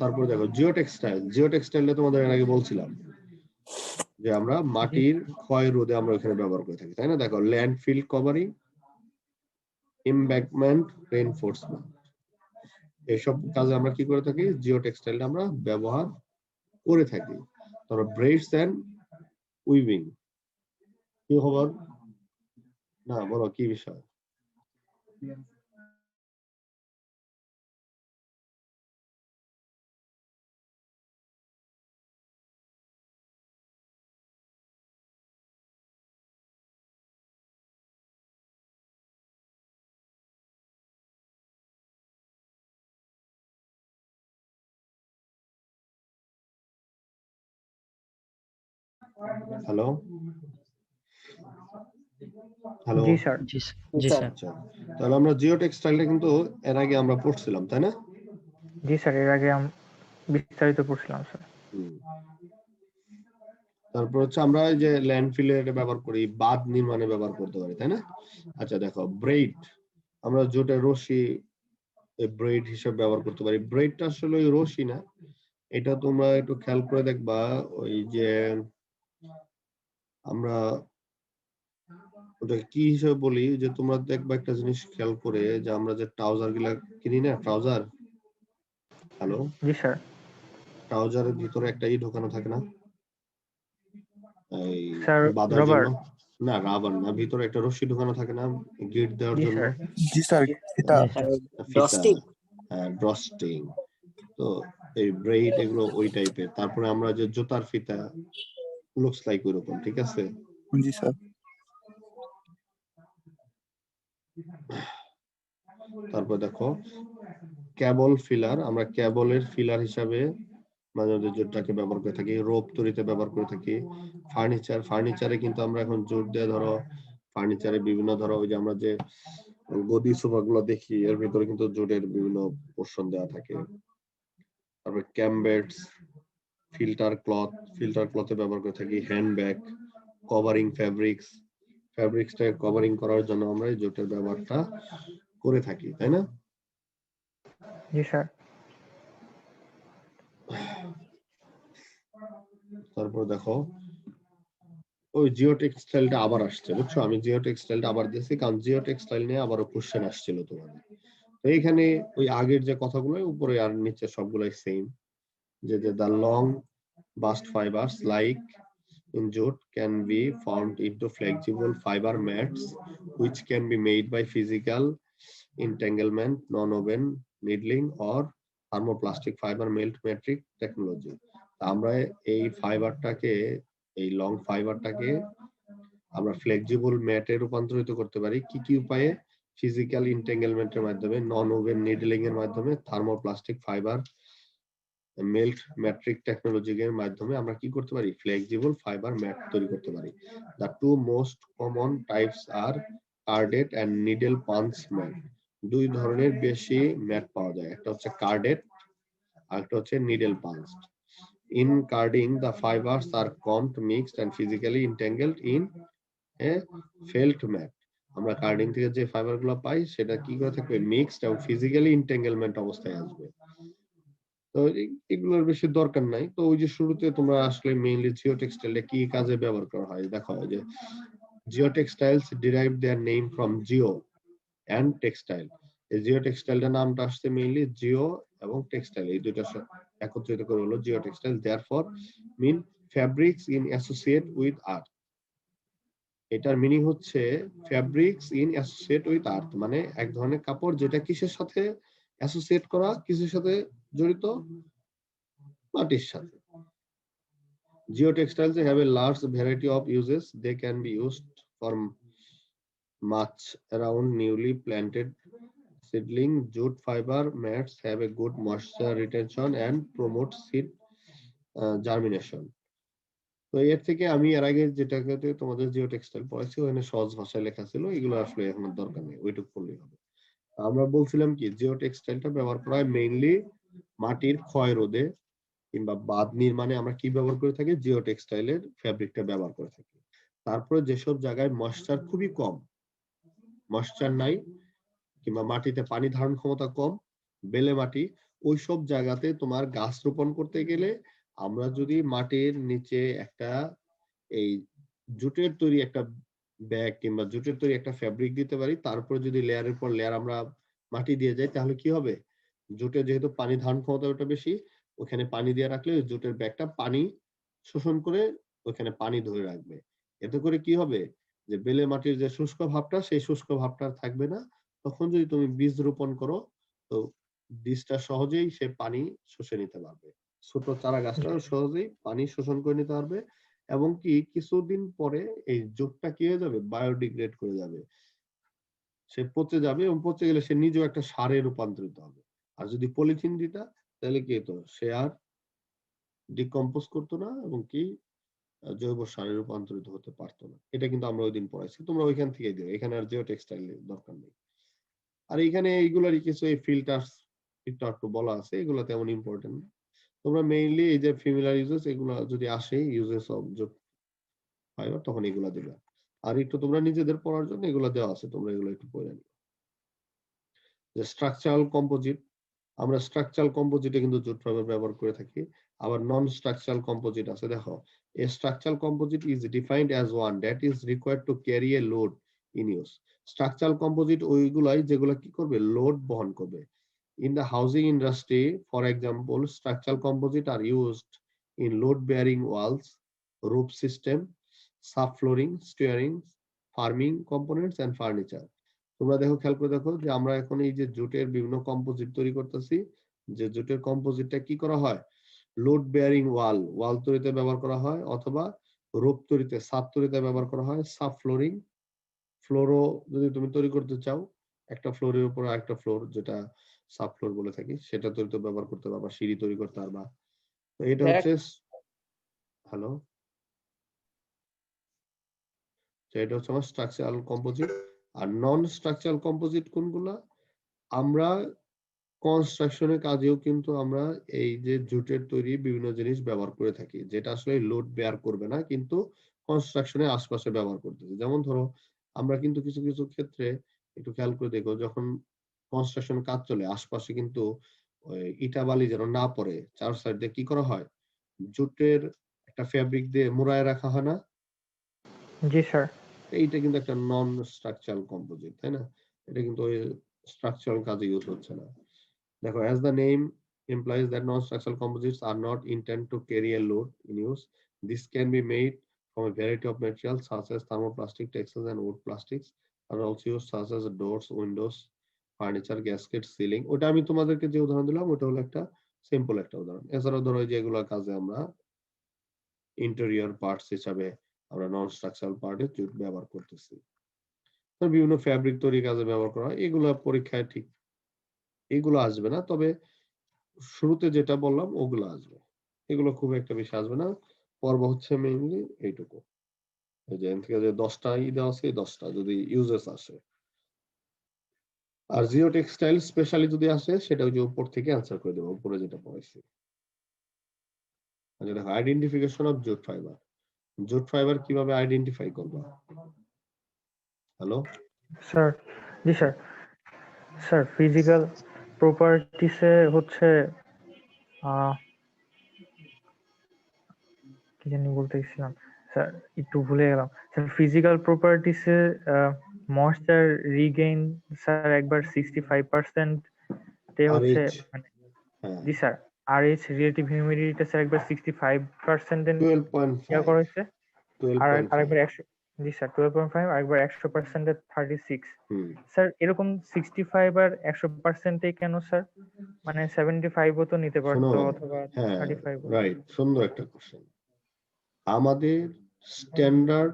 তারপর দেখো জিও টেক্সটাইল। জিও টেক্সটাইলটা তোমাদের এর আগে বলছিলাম যে আমরা মাটির ক্ষয় রোধে আমরা এখানে ব্যবহার করে থাকি, তাই না? দেখো ল্যান্ডফিল কভারিং, এমব্যাঙ্কমেন্ট, রেইনফোর্সমেন্ট, এইসব কাজে আমরা কি করে থাকি, জিও টেক্সটাইলটা আমরা ব্যবহার করে থাকি। তারপর ব্রেডস এন্ড উইভিং, কি খবর? না বলো কি বিষয়? হ্যালো হ্যালো জি স্যার। জি জি স্যার। স্যার। আচ্ছা, তাহলে আমরা জিও টেক্সটাইলটা কিন্তু এর আগে আমরা পড়ছিলাম, তাই না? জি স্যার, এর আগে বিস্তারিত পড়ছিলাম স্যার। হুম। তারপর হচ্ছে আমরা এই যে ল্যান্ডফিলে এটা ব্যবহার করি, বাঁধ নির্মাণে ব্যবহার করতে পারি, তাই না? আচ্ছা দেখো, ব্রেড, আমরা জুটের রশি ব্রেড হিসেবে ব্যবহার করতে পারি। ব্রেডটা আসলে ওই রশি না, এটা তোমরা একটু খেয়াল করে দেখবা, ওই যে আমরা ওটাকে কি হিসেবে বলি, যে তোমরা দেখবা একটা জিনিস খেয়াল করে, যে আমরা যে ট্রাউজার গুলা কিনি না, ট্রাউজার, হ্যালো, জি স্যার। ট্রাউজারের ভিতরে একটা ঢোকানো থাকে না, এই স্যার বাঁধার রবার। জন্য, না রাবার না, ভিতরে একটা রশি ঢোকানো থাকে না গিট দেওয়ার জি জন্য, স্যার। জি স্যার, এটা জি স্যার। ফিতা, ড্রস্টিক। ড্রস্টিং। তো এই ব্রেড এগুলো ওই টাইপের। তারপরে আমরা যে জুতার ফিতা, লুকস লাইক ওইরকম, ঠিক আছে? জি স্যার। তারপর দেখো কেবল ফিলার, আমরা কেবলের ফিলার হিসাবে মাঝে মাঝে জুটটাকে ব্যবহার করে থাকি, রোপ তৈরিতে ব্যবহার করে থাকি। ফার্নিচারে কিন্তু আমরা এখন জুট দিয়ে, ধরো ফার্নিচারে বিভিন্ন, ধরো ওই যে আমরা যে গদি সোফা গুলো দেখি, এর ভিতরে কিন্তু জুটের বিভিন্ন পোর্শন দেওয়া থাকে। তারপরে ক্যামবেডস, ফিল্টার ক্লথে ব্যবহার করে থাকি, হ্যান্ডব্যাগ, কভারিং ফ্যাব্রিক্সটাকে কভারিং করার জন্য আমরা এই জুটের ব্যবহারটা করে থাকি, তাই না? জি স্যার। তারপর দেখো ওই জিও টেক্সটাইলটা আবার আসছে, বুঝছো? আমি জিও টেক্সটাইলটা আবার দিয়েছি কারণ জিও টেক্সটাইল নিয়ে আবারও কোশ্চেন আসছিল তোমাদের। তো এইখানে ওই আগের যে কথাগুলো উপরে আর নিচে সবগুলাই সেম, যে the long bast fibers like in jute can be formed into flexible fiber mats which can be made by physical entanglement, non-woven needling or thermoplastic fiber melt matrix technology. আমরা এই ফাইবারটাকে, এই লং ফাইবারটাকে আমরা flexible ম্যাটে রূপান্তরিত করতে পারি কি কি উপায়ে? ফিজিক্যাল ইন্টেঙ্গেলমেন্টের মাধ্যমে, নন ওভেন নিডলিং এর মাধ্যমে, থার্মোপ্লাস্টিক ফাইবার মেল্ট ম্যাট্রিক টেকনোলজির মাধ্যমে আমরা কি করতে পারি? ফ্লেক্সিবল ফাইবার ম্যাট তৈরি করতে পারি। The two most common types are carded and needle punch mat. দুই ধরনের বেশি ম্যাট পাওয়া যায়, একটা হচ্ছে কার্ডেড আর একটা হচ্ছে needle punched. In carding, the fibers are combed, mixed and physically entangled in a felt mat. আমরা কার্ডিং থেকে যে ফাইবার গুলো পাই সেটা কি করে থাকবে? মিক্সড এবং ফিজিক্যালি এন্টেঙ্গেলমেন্ট অবস্থায় আসবে। তো এগুলোর বেশি দরকার নাই। তো ওই যে শুরুতে তোমরা আসলে মেইনলি জিও টেক্সটাইলটা কি কাজে ব্যবহার করা হয় দেখো, যে geotextiles derive their name from geo and textile. এই জিও টেক্সটাইলটার নামটা আসছে মেইনলি জিও এবং টেক্সটাইল, এই দুইটা একত্রিত করে হলো geo textile. Therefore mean fabrics in associate with earth. এটার মিনিং হচ্ছে fabrics in associate with earth, মানে এক ধরনের কাপড় যেটা কিসের সাথে অ্যাসোসিয়েট করা, কিসের সাথে জড়িত? মাটির সাথে। Geotextiles have a large variety of uses. They can be used for mulch around newly planted seedling. Jute fiber mats have a good moisture retention and promote seed germination. তো এর থেকে আমি এর আগে যেটাকে তোমাদের জিও টেক্সটাইল পড়াইছি ওখানে সহজ ভাষায় লেখা ছিল, এগুলো আসলে এখন দরকার নেই, ওইটুকু পড়লেই হবে। আমরা বলছিলাম কি, জিও টেক্সটাইলটা ব্যবহার করা হয় মেইনলি মাটির ক্ষয় রোধে কিংবা বাঁধ নির্মাণে। আমরা কি ব্যবহার করে থাকি? জিও টেক্সটাইলের ফ্যাব্রিকটা ব্যবহার করে থাকি। তারপরে যেসব জায়গায় ময়েশ্চার খুবই কম, ময়েশ্চার নাই কিংবা মাটিতে পানি ধারণ ক্ষমতা কম, বেলে মাটি, ওইসব জায়গাতে তোমার গাছ রোপণ করতে গেলে আমরা যদি মাটির নিচে একটা এই জুটের তৈরি একটা ব্যাগ কিংবা জুটের তৈরি একটা ফ্যাব্রিক দিতে পারি, তারপরে যদি লেয়ারের পর লেয়ার আমরা মাটি দিয়ে যাই, তাহলে কি হবে? জুটের যেহেতু পানি ধারণ ক্ষমতা বেশি, ওখানে পানি দিয়ে রাখলে ওই জুটের ব্যাগটা পানি শোষণ করে ওখানে পানি ধরে রাখবে। এতে করে কি হবে? যে বেলে মাটির যে শুষ্ক ভাবটা, সেই শুষ্ক ভাবটা থাকবে না। তখন যদি তুমি বীজ রোপণ করো, তো বীজটা সহজেই সে পানি শুষে নিতে পারবে, ছোট চারা গাছটা সহজেই পানি শোষণ করে নিতে পারবে। এবং কি কিছুদিন পরে এই জুটটা কি হয়ে যাবে? বায়োডিগ্রেড করে যাবে, সে পচে যাবে, এবং পচে গেলে সে নিজেও একটা সারে রূপান্তরিত হবে। আর যদি পলিথিন দিতা তাহলে কি হতো? সে আর ডিকম্পোজ করতো না এবং কি জৈব সারে রূপান্তরিত হতে পারতো না। এটা কিন্তু আমরা ওই দিন পড়াইছি, তোমরা ওইখান থেকে দিও, এখানে আর জিও টেক্সটাইল দরকার নেই। আর এখানে এইগুলারই কিছু এই ফিল্টার্স একটু বলা আছে, এগুলো তেমন ইম্পর্টেন্ট না। তোমরা মেইনলি এই যে ফিমিলার ইউজেস এগুলো যদি আসে ইউজেস অফ জুট ফাইবার তখন এগুলা দিবা। আর একটু তোমরা নিজেদের পড়ার জন্য এগুলো দেওয়া আছে, তোমরা এগুলো একটু পড়ে নিও। যে স্ট্রাকচারাল কম্পোজিট, আমরা স্ট্রাকচারাল কম্পোজিটে কিন্তু জুট ফাইবার ব্যবহার করে থাকি। আবার নন স্ট্রাকচারাল কম্পোজিট আছে, দেখো a structural composite is defined as one that is required to carry a load in use. Structural composite ওইগুলাই যেগুলো কি করবে, লোড বহন করবে। In the housing industry, for example, structural composite are used in load-bearing walls, roof system, subflooring, steering, farming components and furniture. তোমরা দেখো, খেয়াল করে দেখো যে আমরা এখন এই যে জুটের বিভিন্ন কম্পোজিট তৈরি করতেছি, যে জুটের কম্পোজিটটা কি করা হয়, লোড বেয়ারিং ওয়াল তৈরিতে ব্যবহার করা হয়, অথবা রূপ তৈরিতে, ছাদ তৈরিতে ব্যবহার করা হয়, সাব ফ্লোরিং, ফ্লোরও যদি তুমি তৈরি করতে চাও, একটা ফ্লোরের উপর আরেকটা ফ্লোর যেটা সাব ফ্লোর বলে থাকি, সেটা তৈরিতে ব্যবহার করতে পারবা, সিঁড়ি তৈরি করতে পারবা। তো এটা হচ্ছে হ্যালো, এটা হচ্ছে আমার স্ট্রাকচারাল কম্পোজিট। আর নন স্ট্রাকচারাল কম্পোজিট কোনগুলা, আমরা কনস্ট্রাকশনের কাজেও কিন্তু আমরা এই যে জুটের তৈরি বিভিন্ন জিনিস ব্যবহার করে থাকি, যেটা আসলে লোড বেয়ার করবে না, কিন্তু কনস্ট্রাকশনের আশপাশে ব্যবহার করতেছি। যেমন ধরো আমরা কিন্তু কিছু কিছু ক্ষেত্রে একটু খেয়াল করে দেখো, যখন কনস্ট্রাকশন কাজ চলে আশপাশে কিন্তু ইটা বালি যেন না পড়ে, চার সাইড দিয়ে কি করা হয়, জুটের একটা ফেব্রিক দিয়ে মুড়ায় রাখা হয় না? জি স্যার। এইটা কিন্তু একটা নন স্ট্রাকচারাল কম্পোজিট, তাই না? এটা কিন্তু ওই স্ট্রাকচারাল কাজে ইউজ হচ্ছে না। দেখো, as the name implies that non-structural composites are not intended to carry a load in use. This can be made from a variety of materials such as thermoplastic, textiles, and wood plastics are also used such as doors, windows, furniture, gaskets, ceiling. ওটা আমি তোমাদেরকে যে উদাহরণ দিলাম ওটা হলো একটা simple একটা উদাহরণ। এছাড়াও ধরো যে এগুলোর কাজে আমরা ইন্টেরিয়র পার্টস হিসাবে আমরা নন স্ট্রাকচারাল পার্টে জুট ব্যবহার করতেছি। বিভিন্ন ফ্যাব্রিক তৈরির কাজে ব্যবহার করা হয়, এগুলো পরীক্ষায় ঠিক এগুলো আসবে না, তবে শুরুতে যেটা বললাম ওগুলো আসবে। এগুলো খুব একটা বেশি আসবে না, পর্ব হচ্ছে মেইনলি এইটুকু, এই যে এখান থেকে যে 10টা দেওয়া আছে, এই 10টা যদি ইউজেস আসে। আর জিও টেক্সটাইল স্পেশালি যদি আসে সেটা ওই যে উপর থেকে অ্যান্সার করে দেবো, উপরে যেটা পড়াইছি। আচ্ছা দেখো, identification of jute fibre. Jute fibre কিভাবে আইডেন্টিফাই করবা? Hello sir. জি স্যার। স্যার ফিজিক্যাল প্রপার্টিসে হচ্ছে কি জানি বলতে গেছিলাম স্যার, একটু ভুলে গেলাম স্যার। ফিজিক্যাল প্রপার্টিসে ময়েশ্চার রিগেইন স্যার একবার 65% তে হচ্ছে মানে, জি স্যার। RH রিলেটিভ হিউমিডিটিটা স্যার একবার 65% এ ইয়া করা হয়েছে, আর আরেকবার 100, জি স্যার 12.5, আরেকবার 100% এ 36 স্যার। এরকম 65 আর 100% এ কেন স্যার? মানে 75 ও তো নিতে পারতো, অথবা 35। রাইট, সুন্দর একটা কোশ্চেন। আমাদের স্ট্যান্ডার্ড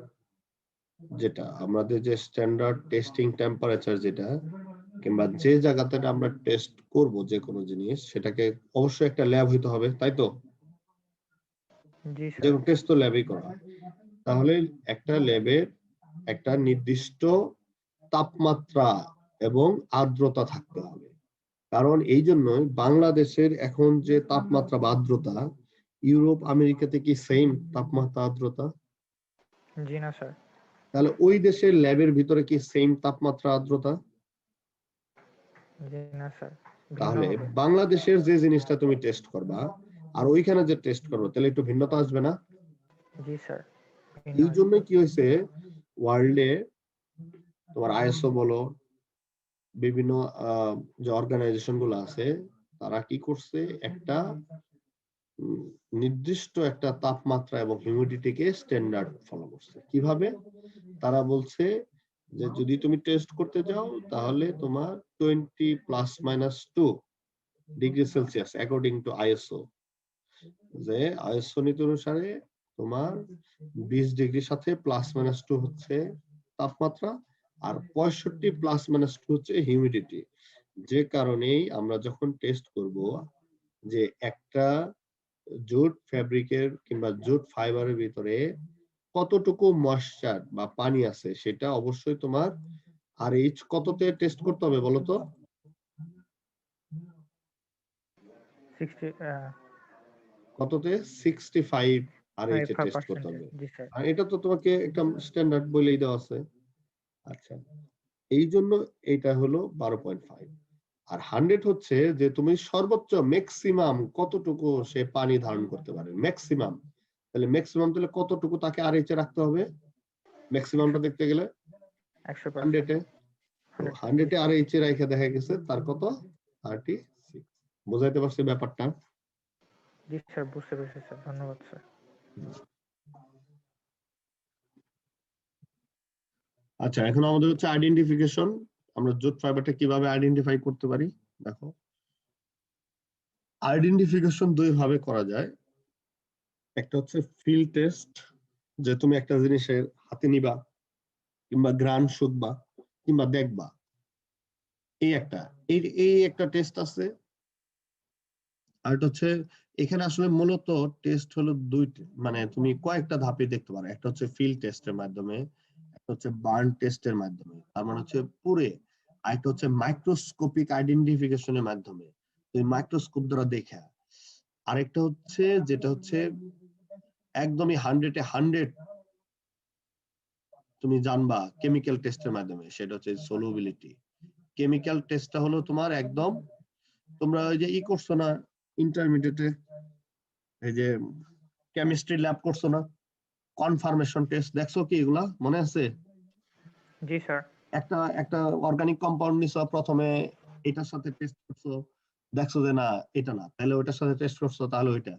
যেটা, আমাদের যে স্ট্যান্ডার্ড টেস্টিং টেম্পারেচার যেটা, কিংবা যে জায়গাতে আমরা টেস্ট করব যে কোনো জিনিস, সেটাকে অবশ্যই একটা ল্যাব হইতে হবে, তাই তো? জি স্যার। যে টেস্ট তো ল্যাবেই করা হয়। তাহলে একটা ল্যাবের একটা নির্দিষ্ট তাপমাত্রা এবং আর্দ্রতা থাকতে হবে। কারণ এই জন্যই বাংলাদেশের এখন যে তাপমাত্রা বা আর্দ্রতা, ইউরোপ আমেরিকাতে কি সেম তাপমাত্রা আর্দ্রতা? জি না স্যার। তাহলে ওই দেশের ল্যাবের ভিতরে কি সেম তাপমাত্রা আর্দ্রতা? জি না স্যার। তাহলে বাংলাদেশের যে জিনিসটা তুমি টেস্ট করবা আর ওইখানে যে টেস্ট করবে, তাহলে একটু ভিন্নতা আসবে না? জি স্যার। এই জন্য কি হয়েছে, ওয়ার্ল্ডে তোমার আইএসও বলো, বিভিন্ন যে অর্গানাইজেশন গুলো আছে, তারা কি করছে, একটা নির্দিষ্ট একটা তাপমাত্রা এবং হিউমিডিটিকে স্ট্যান্ডার্ড ফলো করছে। কিভাবে? তারা বলছে যে যদি তুমি টেস্ট করতে যাও তাহলে তোমার 20 ± 2 degree Celsius according to ISO. যে আইএসও নীতি অনুসারে তোমার 20 ডিগ্রির সাথে ± 2 হচ্ছে তাপমাত্রা, আর 65 ± 2 হচ্ছে হিউমিডিটি। যে কারণেই আমরা যখন টেস্ট করব যে একটা জুট ফ্যাব্রিকের কিংবা জুট ফাইবারের ভিতরে কতটুকু ময়েশ্চার বা পানি আছে সেটা অবশ্যই তোমার RH কততে টেস্ট করতে হবে বলো তো? 60 কততে? 65 RH এ টেস্ট করতে হবে। জি স্যার। আর এটা তো তোমাকে একটা স্ট্যান্ডার্ড বলেই দেওয়া আছে। আচ্ছা, এই জন্য এটা হলো 12.5। আর 100 হচ্ছে যে তুমি সর্বোচ্চ ম্যাক্সিমাম কতটুকু সে পানি ধারণ করতে পারে, ম্যাক্সিমাম। তাহলে ম্যাক্সিমাম তাহলে কতটুকু তাকে RH এ রাখতে হবে ম্যাক্সিমামটা দেখতে গেলে? 100%। 100 এ। তো 100 এ RH এ রাখা দেখা গেছে তার কত? 36। বুঝাইতে পারছি ব্যাপারটা? জি স্যার, বুঝতে পেরেছি স্যার, ধন্যবাদ স্যার। আচ্ছা, এখন আমাদের হচ্ছে আইডেন্টিফিকেশন। আমরা জুট ফাইবারটা কিভাবে আইডেন্টিফাই করতে পারি দেখো। আইডেন্টিফিকেশন দুই ভাবে করা যায়। একটা হচ্ছে ফিল্ড টেস্ট, যে তুমি একটা জিনিসের হাতে নিবা কিংবা ঘ্রাণ শুকবা কিংবা দেখবা, এই একটা টেস্ট আছে। আর এটা হচ্ছে এখানে আসলে মূলত টেস্ট হলো দুইটা, মানে তুমি কয়েকটা ধাপে দেখতে পারো। একটা হচ্ছে ফিল্ড টেস্টের মাধ্যমে, একটা হচ্ছে বার্ন টেস্টের মাধ্যমে, তার মানে হচ্ছে পুরে। আরেকটা হচ্ছে মাইক্রোস্কোপিক আইডেন্টিফিকেশনের মাধ্যমে, তুমি মাইক্রোস্কোপ দ্বারা দেখা। আরেকটা হচ্ছে যেটা হচ্ছে একদমই 100 তুমি জানবা কেমিক্যাল টেস্টের মাধ্যমে, সেটা হচ্ছে সলিউবিলিটি। কেমিক্যাল টেস্টটা হলো তোমার একদম, তোমরা ওই যে করছো না ইন্টারমিডিয়েটে, এই যে কেমিস্ট্রি ল্যাব করছো না, কনফার্মেশন টেস্ট দেখছো কি? এগুলা মনে আছে? জি স্যার। একটা অর্গানিক কম্পাউন্ড নিছো, প্রথমে এটার সাথে টেস্ট করছো, দেখছো যে না এটা না, তাহলে ওইটার সাথে টেস্ট করছো, তাহলে ওইটা।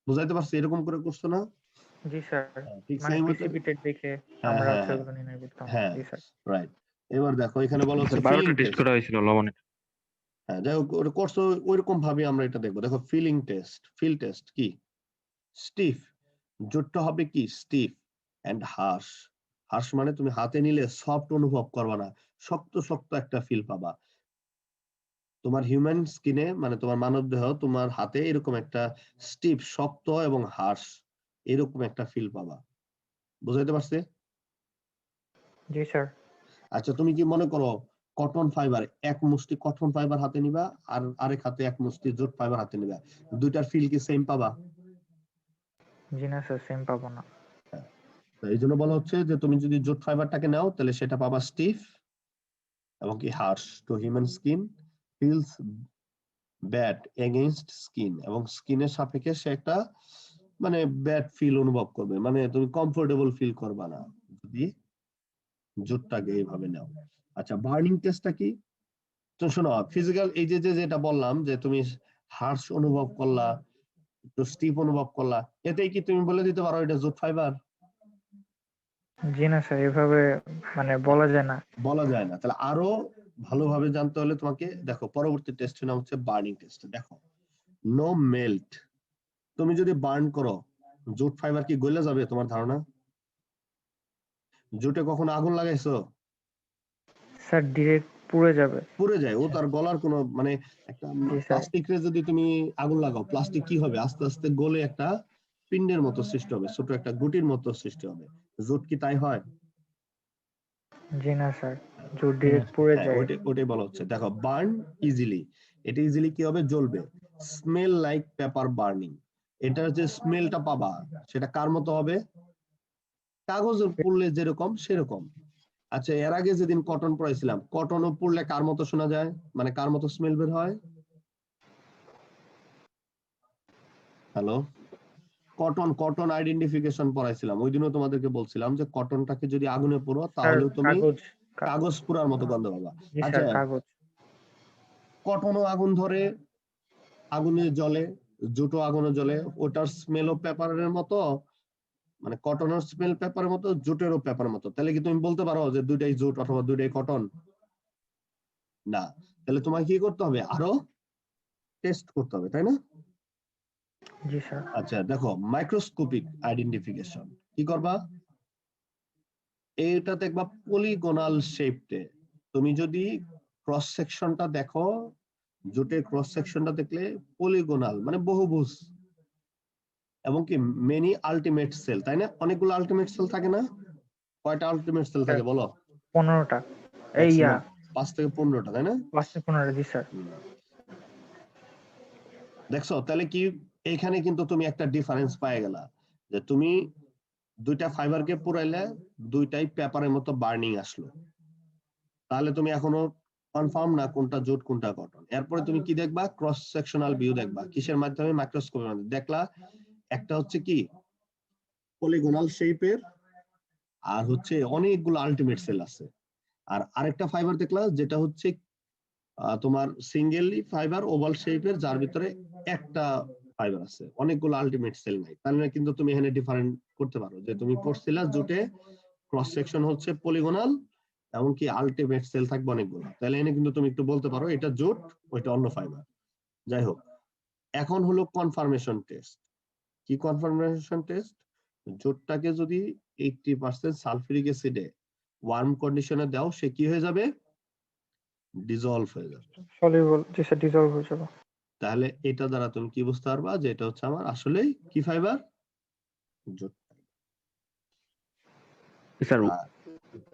বুঝাইতে পারছি? এরকম করে করছো না? জি স্যার, ঠিক মানে সেই মতো। প্রিসিপিটেট দেখে হ্যাঁ আমরা হ্যাঁ হচ্ছে হ্যাঁ ওগুলো নির্ণয় করতাম। হ্যাঁ, জি স্যার। রাইট। এবার দেখো এখানে বলা হচ্ছে স্যার ফিলিং 12টা টেস্ট টেস্ট। করা হয়েছিল লবণের। হ্যাঁ, যাই হোক ওটা করছো, ওইরকম ভাবে আমরা এটা দেখবো। দেখো ফিলিং টেস্ট। ফিল্ড টেস্ট কি? স্টিফ, জুটটা হবে কি স্টিফ এন্ড হার্শ। হার্শ মানে তুমি হাতে নিলে সফট অনুভব করবা না, শক্ত শক্ত একটা ফিল পাবা। তোমার হিউম্যান স্কিনে, মানে তোমার মানব দেহ, তোমার হাতে এরকম একটা স্টিফ, শক্ত এবং হার্শ এরকম একটা ফিল পাবা। বুঝাইতে পারছে? জি স্যার। আচ্ছা, তুমি কি মনে করো কটন ফাইবার, এক মুষ্টি কটন ফাইবার হাতে নিবা আর আরেক হাতে এক মুষ্টি জুট ফাইবার হাতে নিবা, দুইটার ফিল কি সেম পাবা? জি না স্যার, সেম পাবো না। তো এই জন্য বলা হচ্ছে যে তুমি যদি জুট ফাইবারটাকে নাও তাহলে সেটা পাবা স্টিফ এবং কি হার্শ। তো human skin feels bad against skin, এবং স্কিনের সাপেক্ষে সে একটা মানে ব্যাড ফিল অনুভব করবে, মানে তুমি কমফোর্টেবল ফিল করবা না যদি জুটটাকে এইভাবে নাও। আচ্ছা, বার্নিং টেস্টটা কি? তো শোনো, ফিজিক্যাল এই যে যেটা বললাম যে তুমি হার্শ অনুভব করলা, একটু স্টিফ অনুভব করলা, এতেই কি তুমি বলে দিতে পারো এটা জুট ফাইবার? জি না স্যার, এভাবে মানে বলা যায় না। বলা যায় না। তাহলে আরো ভালোভাবে জানতে হলে তোমাকে দেখো পরবর্তী টেস্টের নাম হচ্ছে বার্নিং টেস্ট। দেখো নো মেল্ট, তুমি যদি বার্ন করো জুট ফাইবার কি গলে যাবে তোমার ধারণা? জুটে কখনো আগুন লাগাইছো? স্যার ডিরেক্ট পুড়ে যাবে। পুড়ে যায়, ও তার গলার কোনো মানে একটা জি স্যার। প্লাস্টিকে যদি তুমি আগুন লাগাও, প্লাস্টিক কি হবে আস্তে আস্তে গলে একটা পিণ্ডের মতো সৃষ্টি হবে, ছোট একটা গুটির মতো সৃষ্টি হবে। জুট কি তাই হয়? জি না স্যার, জুট ডিরেক্ট পুড়ে হ্যাঁ, যায়। ওটাই বলা হচ্ছে। দেখো বার্ন ইজিলি, এটা ইজিলি কি হবে? জ্বলবে। স্মেল লাইক পেপার বার্নিং, এটার যে স্মেলটা পাবা সেটা কার মতো হবে? কাগজের পুড়লে যেরকম সেরকম। আচ্ছা, এর আগে যেদিন কটন পড়াইছিলাম, কটনও পুড়লে কার মতো শোনা যায়, মানে কার মতো স্মেল বের হয়? হ্যালো, কটন আইডেন্টিফিকেশন পড়াইছিলাম, ওই দিনও তোমাদেরকে বলছিলাম যে কটনটাকে যদি আগুনে পুড়ো স্যার তাহলে তুমি কাগজ। কাগজ পুরার মতো গন্ধ পাবা। জি আচ্ছা, স্যার, কাগজ। কটনও আগুন ধরে, আগুনে জ্বলে, জুটও আগুনে জ্বলে, ওটার স্মেলও পেপারের মতো, মানে কটনের স্মেল পেপারের মতো, জুটেরও পেপারের মতো। তাহলে কি তুমি বলতে পারো যে দুইটাই জুট অথবা দুইটাই কটন? না। তাহলে তোমাকে কি করতে হবে? আরো টেস্ট করতে হবে, তাই না? জি স্যার। আচ্ছা দেখো, মাইক্রোস্কোপিক আইডেন্টিফিকেশন কি করবা? এটা দেখবা পলিগোনাল শেপে। তুমি যদি ক্রস সেকশনটা দেখো, জুটের ক্রস সেকশনটা দেখলে পলিগোনাল মানে বহুভুজ, এবং কি মেনি আলটিমেট সেল, তাই না? অনেকগুলো আলটিমেট সেল থাকে না? কয়টা আলটিমেট সেল থাকে বলো? 15টা এই ইয়া Maximum 5 থেকে 15টা, তাই না? 5 থেকে 15টা জি স্যার। দেখছো তাহলে কি এইখানে কিন্তু তুমি একটা ডিফারেন্স পাই গেলা, যে তুমি দুইটা ফাইবারকে পুরাইলে দুইটাই পেপারের মতো বার্নিং আসলো। তাহলে তুমি এখনো কনফার্ম না কোনটা জুট কোনটা কটন। এরপরে তুমি কি দেখবা? ক্রস সেকশনাল ভিউ দেখবা। কিসের মাধ্যমে? মাইক্রোস্কোপের মাধ্যমে দেখলা একটা হচ্ছে কি পলিগোনাল শেপের, আর হচ্ছে অনেকগুলো আলটিমেট সেল আছে। আর আরেকটা ফাইবার দেখলা যেটা হচ্ছে তোমার সিঙ্গেলি ফাইবার ওভাল শেপের, যার ভিতরে একটা ফাইবার আছে, অনেকগুলো আলটিমেট সেল নাই। তাহলে কিন্তু তুমি এখানে ডিফারেন্ট করতে পারো যে তুমি পড়ছিলা জুটে ক্রস সেকশন হচ্ছে পলিগোনাল, এমনকি আলটিমেট সেল থাকবে অনেকগুলো। তাহলে এখানে কিন্তু তুমি একটু বলতে পারো এটা জুট, ওইটা অন্য ফাইবার। যাই হোক, এখন হলো কনফার্মেশন টেস্ট। কি কনফার্মেশন টেস্ট? জুটটাকে যদি 80% সালফিউরিক অ্যাসিডে ওয়ার্ম কন্ডিশনে দাও, সে কি হয়ে যাবে? ডিজলভ হয়ে যাবে। সলিউবল জি স্যার, ডিজলভ হয়ে যাবে। তাহলে এটা দ্বারা তুমি কি বুঝতে পারবা যে এটা হচ্ছে আমার আসলেই কি ফাইবার? জুট। স্যার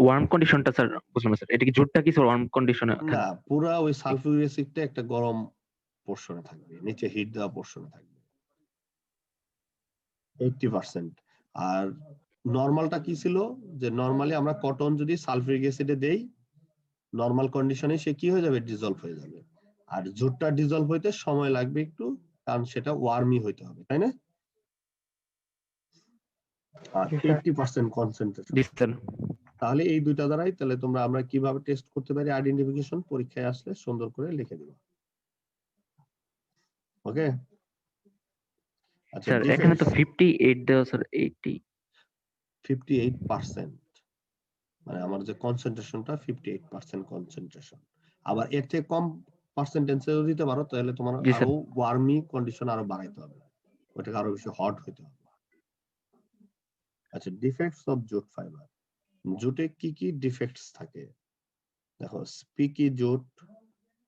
ওয়ার্ম কন্ডিশনটা স্যার বুঝলাম না স্যার, এটা কি জুটটা কি স্যার ওয়ার্ম কন্ডিশনে না, পুরা ওই সালফিউরিক অ্যাসিডটা একটা গরম পোরশনে থাকবে, নিচে হিট দেওয়া পোরশনে থাকবে 80%। আর নরমালটা কি ছিল? যে নরমালি আমরা কটন যদি সালফিউরিক অ্যাসিডে দেই নরমাল কন্ডিশনে, সে কি হয়ে যাবে? ডিজলভ হয়ে যাবে। আর জুটটা ডিজলভ হইতে সময় লাগবে একটু, কারণ সেটা ওয়ার্মই হইতে হবে, তাই না? আর জি স্যার। 80% কনসেন্ট্রেশন। জি স্যার। তাহলে এই দুইটা দ্বারাই তাহলে আমরা কিভাবে টেস্ট করতে পারি আইডেন্টিফিকেশন, পরীক্ষায় আসলে সুন্দর করে লিখে দিব। ওকে? আচ্ছা, স্যার এখানে তো 58 দেওয়া স্যার, 80 58%, মানে আমার যে কনসেন্ট্রেশনটা 58% কনসেন্ট্রেশন। আবার এর থেকে কম পার্সেন্টেজেও দিতে পারো, তাহলে তোমার জি স্যার। আরো ওয়ার্মি কন্ডিশন আরো বাড়াইতে হবে, ওটাকে আরো বেশি হট হইতে হবে। আচ্ছা, ডিফেক্টস অফ জুট ফাইবার। জুটে কি কি ডিফেক্টস থাকে? দেখো, spiky jute,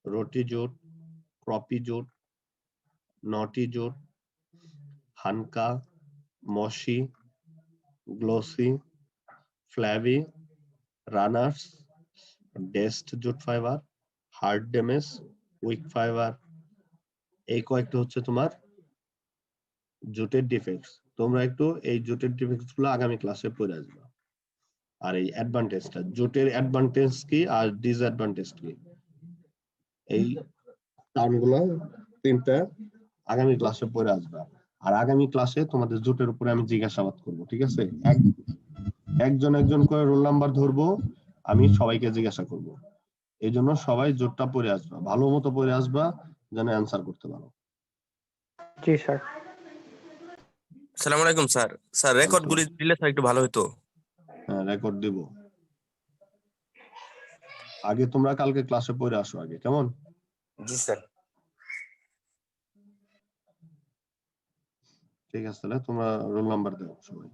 rooty jute, croppy jute, knotty jute, হানকা, mossy, glossy, flabby, runners, dust jute fibre, hard damage, weak fibre. এই কয়েকটা হচ্ছে তোমার জুটের ডিফেক্টস। তোমরা একটু এই জুটের ডিফেক্টস গুলো আগামী ক্লাসে পড়ে আসবে। আর এই অ্যাডভান্টেজটা, জুটের অ্যাডভান্টেজ কি আর ডিসঅ্যাডভান্টেজ কি, এই টার্মগুলো তিনটা আগামী ক্লাসে পড়ে আসবে। আর আগামী ক্লাসে তোমাদের জুটের উপরে আমি জিজ্ঞাসাবাদ করব, ঠিক আছে? একজন একজন করে রোল নাম্বার ধরবো, আমি সবাইকে জিজ্ঞাসা করব। এই জন্য সবাই জোটটা পড়ে আসবা, ভালো মতো পড়ে আসবা, যেন অ্যান্সার করতে পারো। জি স্যার। আসসালামু আলাইকুম স্যার। স্যার রেকর্ড গুলি দিলে স্যার একটু ভালো হতো। হ্যাঁ, রেকর্ড দেব। আগে তোমরা কালকে ক্লাসে পড়ে আসো আগে, কেমন? জি স্যার। ঠিক আছে, তাহলে তোমরা রোল নাম্বার দাও সবাই।